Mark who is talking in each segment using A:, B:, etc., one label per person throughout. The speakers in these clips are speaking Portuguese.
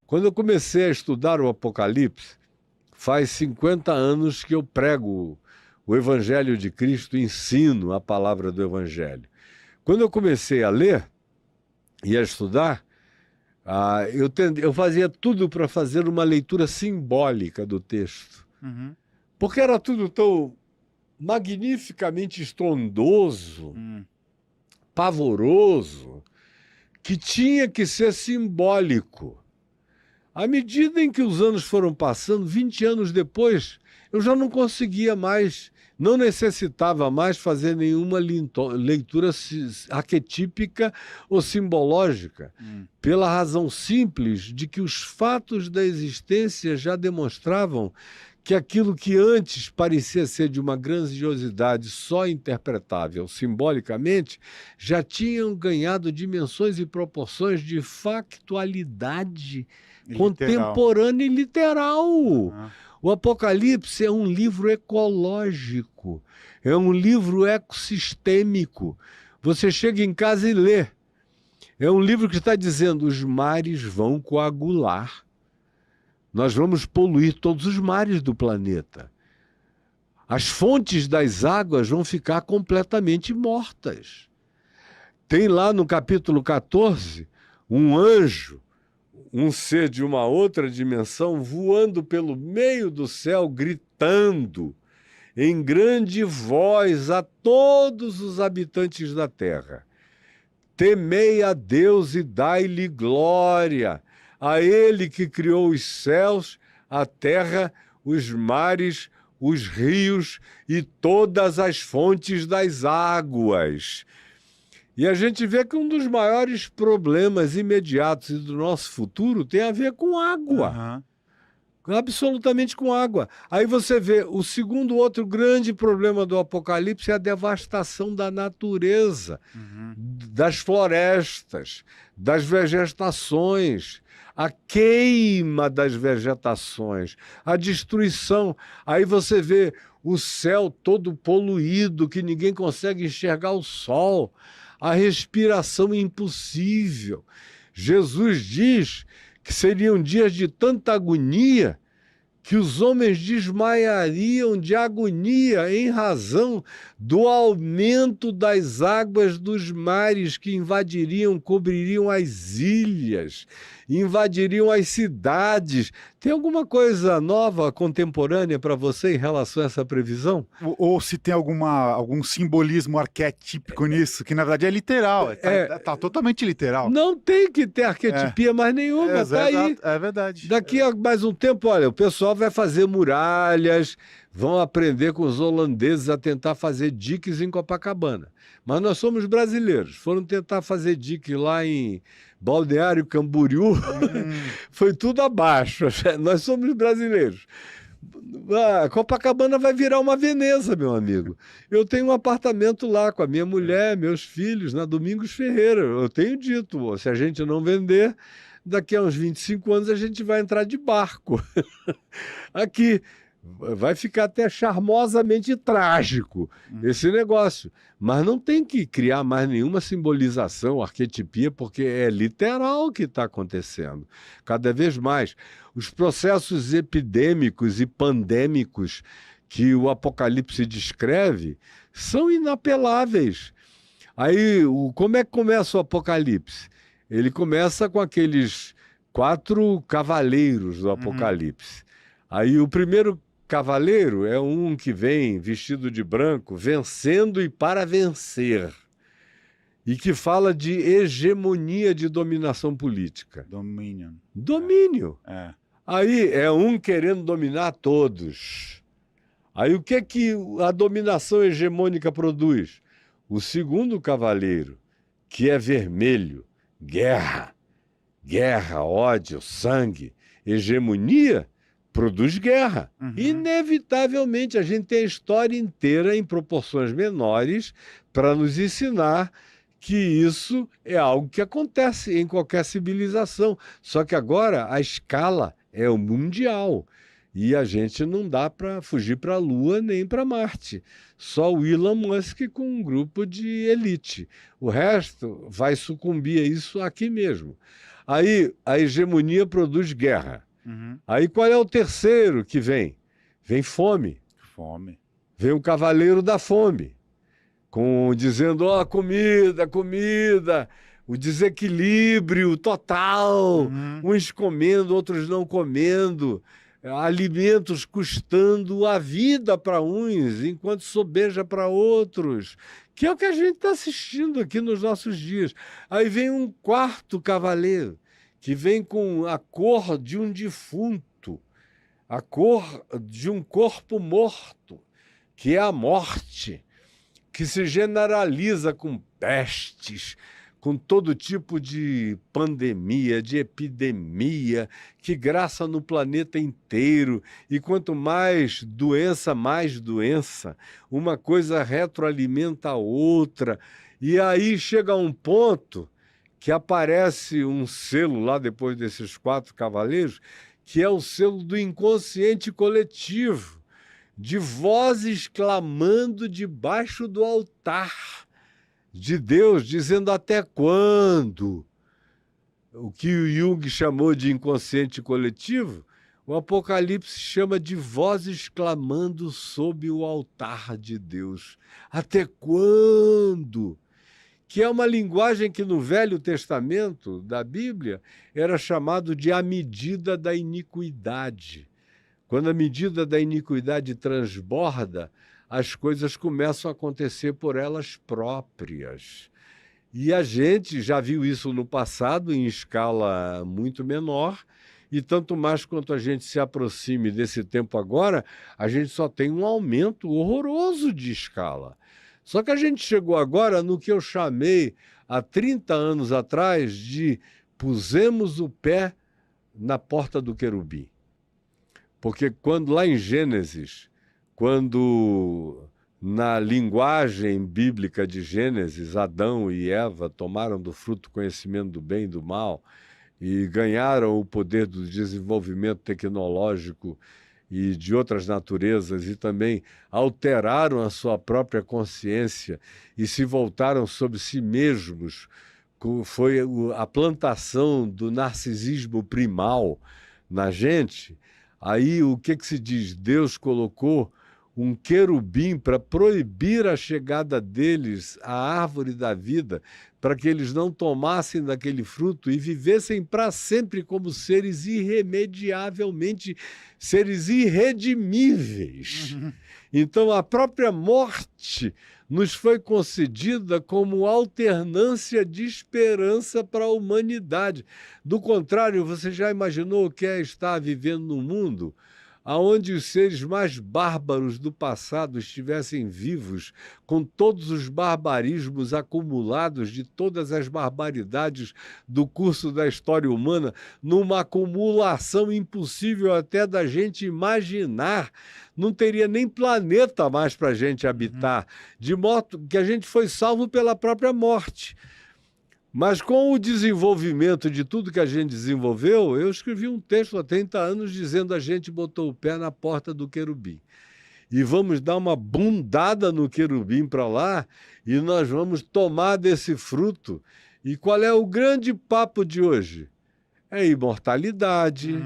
A: Quando eu comecei a estudar o Apocalipse, faz 50 anos que eu prego o Evangelho de Cristo, ensino a palavra do Evangelho. Quando eu comecei a ler e a estudar, eu fazia tudo para fazer uma leitura simbólica do texto.
B: Uhum.
A: Porque era tudo tão magnificamente estrondoso, pavoroso, que tinha que ser simbólico. À medida em que os anos foram passando, 20 anos depois, eu já não conseguia mais, não necessitava mais fazer nenhuma leitura arquetípica ou simbológica, pela razão simples de que os fatos da existência já demonstravam que aquilo que antes parecia ser de uma grandiosidade só interpretável simbolicamente, já tinham ganhado dimensões e proporções de factualidade contemporânea e literal. O Apocalipse é um livro ecológico, é um livro ecossistêmico. Você chega em casa e lê. É um livro que está dizendo: os mares vão coagular. Nós vamos poluir todos os mares do planeta. As fontes das águas vão ficar completamente mortas. Tem lá no capítulo 14 um anjo, um ser de uma outra dimensão, voando pelo meio do céu, gritando em grande voz a todos os habitantes da terra: temei a Deus e dai-lhe glória, a Ele que criou os céus, a terra, os mares, os rios e todas as fontes das águas. E a gente vê que um dos maiores problemas imediatos e do nosso futuro tem a ver com água. Absolutamente com água. Aí você vê o segundo outro grande problema do Apocalipse é a devastação da natureza, das florestas, das vegetações, a queima das vegetações, a destruição. Aí você vê o céu todo poluído, que ninguém consegue enxergar o sol, a respiração impossível. Jesus diz que seriam dias de tanta agonia que os homens desmaiariam de agonia em razão do aumento das águas dos mares que invadiriam, cobririam as ilhas, invadiriam as cidades. Tem alguma coisa nova, contemporânea para você em relação a essa previsão?
B: Ou se tem algum simbolismo arquetípico nisso, que na verdade é literal, tá totalmente literal.
A: Não tem que ter arquetipia mais nenhuma, tá aí.
B: É verdade.
A: Daqui a mais um tempo, olha, o pessoal vai fazer muralhas, vão aprender com os holandeses a tentar fazer diques em Copacabana. Mas nós somos brasileiros, foram tentar fazer dique lá em Balneário Camboriú, foi tudo abaixo. Nós somos brasileiros. Copacabana vai virar uma Veneza, meu amigo. Eu tenho um apartamento lá com a minha mulher, meus filhos, na Domingos Ferreira. Eu tenho dito, se a gente não vender, daqui a uns 25 anos a gente vai entrar de barco. Aqui vai ficar até charmosamente trágico esse negócio. Mas não tem que criar mais nenhuma simbolização, arquetipia, porque é literal o que está acontecendo. Cada vez mais. Os processos epidêmicos e pandêmicos que o Apocalipse descreve são inapeláveis. Aí, como é que começa o Apocalipse? Ele começa com aqueles 4 cavaleiros do Apocalipse. Aí o primeiro cavaleiro é um que vem vestido de branco, vencendo e para vencer. E que fala de hegemonia de dominação política. Domínio. Aí é um querendo dominar todos. Aí o que é que a dominação hegemônica produz? O segundo cavaleiro, que é vermelho, guerra, ódio, sangue, hegemonia, produz guerra. Inevitavelmente, a gente tem a história inteira em proporções menores para nos ensinar que isso é algo que acontece em qualquer civilização. Só que agora a escala é o mundial. E a gente não dá para fugir para a Lua nem para Marte. Só o Elon Musk com um grupo de elite. O resto vai sucumbir a isso aqui mesmo. Aí a hegemonia produz guerra.
B: Uhum.
A: Aí qual é o terceiro que vem? Vem fome.
B: Fome.
A: Vem o cavaleiro da fome, dizendo, ó, comida, comida, o desequilíbrio total,
B: Uhum.
A: uns comendo, outros não comendo, alimentos custando a vida para uns, enquanto sobeja para outros, que é o que a gente está assistindo aqui nos nossos dias. Aí vem um quarto cavaleiro, que vem com a cor de um defunto, a cor de um corpo morto, que é a morte, que se generaliza com pestes, com todo tipo de pandemia, de epidemia, que graça no planeta inteiro. E quanto mais doença, uma coisa retroalimenta a outra. E aí chega um ponto que aparece um selo lá depois desses 4 cavaleiros, que é o selo do inconsciente coletivo, de vozes clamando debaixo do altar de Deus, dizendo até quando. O que o Jung chamou de inconsciente coletivo, o Apocalipse chama de vozes clamando sob o altar de Deus. Até quando? Que é uma linguagem que no Velho Testamento da Bíblia era chamado de a medida da iniquidade. Quando a medida da iniquidade transborda, as coisas começam a acontecer por elas próprias. E a gente já viu isso no passado, em escala muito menor, e tanto mais quanto a gente se aproxime desse tempo agora, a gente só tem um aumento horroroso de escala. Só que a gente chegou agora no que eu chamei, há 30 anos atrás, de pusemos o pé na porta do querubim. Porque quando lá em Gênesis, quando na linguagem bíblica de Gênesis, Adão e Eva tomaram do fruto do conhecimento do bem e do mal e ganharam o poder do desenvolvimento tecnológico e de outras naturezas e também alteraram a sua própria consciência e se voltaram sobre si mesmos, foi a plantação do narcisismo primal na gente. Aí o que se diz? Deus colocou um querubim para proibir a chegada deles à árvore da vida, para que eles não tomassem daquele fruto e vivessem para sempre como seres irremediavelmente, seres irredimíveis.
B: Uhum.
A: Então a própria morte nos foi concedida como alternância de esperança para a humanidade. Do contrário, você já imaginou o que é estar vivendo num mundo onde os seres mais bárbaros do passado estivessem vivos, com todos os barbarismos acumulados de todas as barbaridades do curso da história humana, numa acumulação impossível até da gente imaginar? Não teria nem planeta mais para a gente habitar, de modo que a gente foi salvo pela própria morte. Mas com o desenvolvimento de tudo que a gente desenvolveu, eu escrevi um texto há 30 anos dizendo a gente botou o pé na porta do querubim. E vamos dar uma bundada no querubim para lá e nós vamos tomar desse fruto. E qual é o grande papo de hoje? É imortalidade,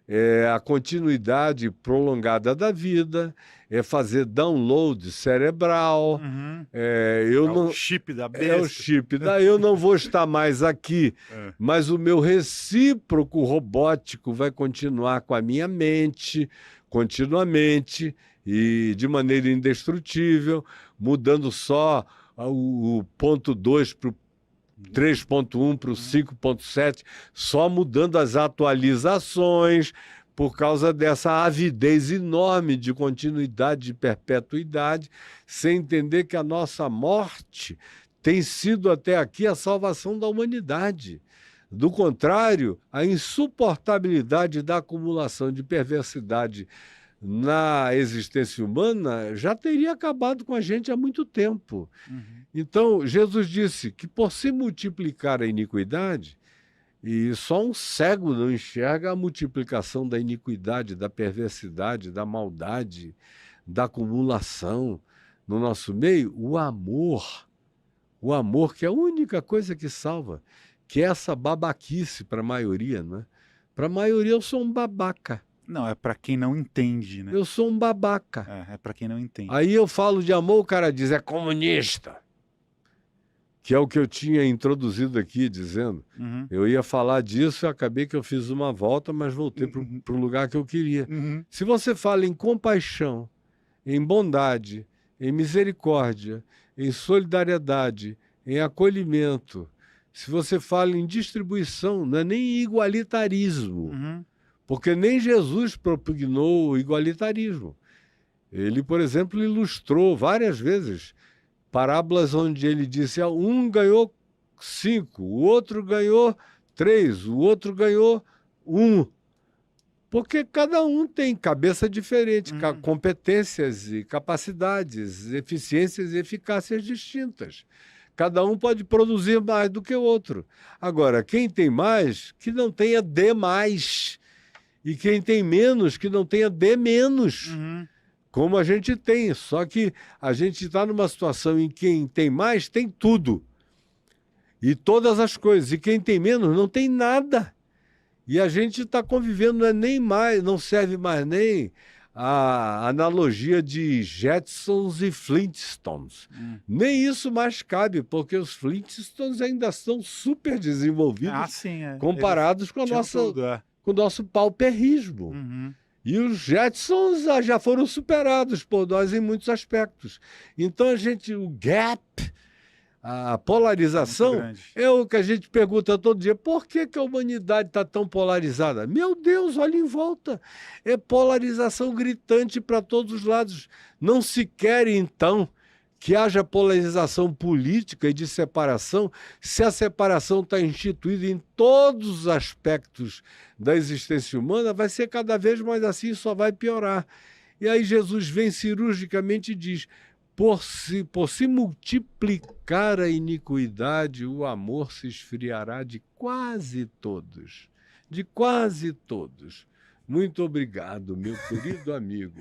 A: é a continuidade prolongada da vida, é fazer download cerebral.
B: O chip da besta.
A: É o chip. Daí eu não vou estar mais aqui, mas o meu recíproco robótico vai continuar com a minha mente, continuamente, e de maneira indestrutível, mudando só o ponto 2 para o 3.1 para o 5.7, só mudando as atualizações, por causa dessa avidez enorme de continuidade, de perpetuidade, sem entender que a nossa morte tem sido até aqui a salvação da humanidade. Do contrário, a insuportabilidade da acumulação de perversidade na existência humana já teria acabado com a gente há muito tempo. Então, Jesus disse que por se multiplicar a iniquidade, e só um cego não enxerga a multiplicação da iniquidade, da perversidade, da maldade, da acumulação no nosso meio, o amor que é a única coisa que salva, que é essa babaquice para a maioria, né? Para a maioria eu sou um babaca.
B: Não, é pra quem não entende, né?
A: Eu sou um babaca.
B: É pra quem não entende.
A: Aí eu falo de amor, o cara diz, é comunista. Que é o que eu tinha introduzido aqui, dizendo.
B: Uhum.
A: Eu ia falar disso e acabei que eu fiz uma volta, mas voltei para o lugar que eu queria.
B: Uhum.
A: Se você fala em compaixão, em bondade, em misericórdia, em solidariedade, em acolhimento, se você fala em distribuição, não é nem igualitarismo,
B: Uhum.
A: porque nem Jesus propugnou o igualitarismo. Ele, por exemplo, ilustrou várias vezes parábolas onde ele disse: um ganhou 5, o outro ganhou 3, o outro ganhou 1. Porque cada um tem cabeça diferente, competências e capacidades, eficiências e eficácias distintas. Cada um pode produzir mais do que o outro. Agora, quem tem mais, que não tenha D mais. E quem tem menos, que não tenha D menos.
B: Uhum.
A: Como a gente tem, só que a gente está numa situação em que quem tem mais tem tudo. E todas as coisas. E quem tem menos não tem nada. E a gente está convivendo, não é nem mais, não serve mais nem a analogia de Jetsons e Flintstones. Nem isso mais cabe, porque os Flintstones ainda são super desenvolvidos
B: Sim,
A: comparados com, com o nosso pauperismo.
B: Uhum.
A: E os Jetsons já foram superados por nós em muitos aspectos. Então o gap, a polarização, é o que a gente pergunta todo dia: por que a humanidade está tão polarizada? Meu Deus, olha em volta. É polarização gritante para todos os lados. Não se quer, então, que haja polarização política e de separação, se a separação está instituída em todos os aspectos da existência humana, vai ser cada vez mais assim, só vai piorar. E aí Jesus vem cirurgicamente e diz: por se multiplicar a iniquidade, o amor se esfriará de quase todos. De quase todos. Muito obrigado, meu querido amigo.